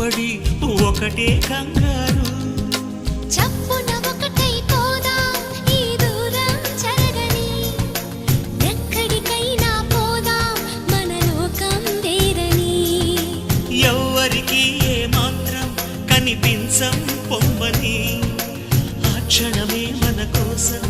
సవ్వడి ఒకటే కంగారు. చప్పున ఒకటైపోదాం ఈ దూరం చెరగని, ఎక్కడికైనా పోదాం మన లోకం వేరని. ఎవ్వరికి ఏ మాత్రం కనిపించం పొమ్మని, ఆ క్షణమే మన కోసం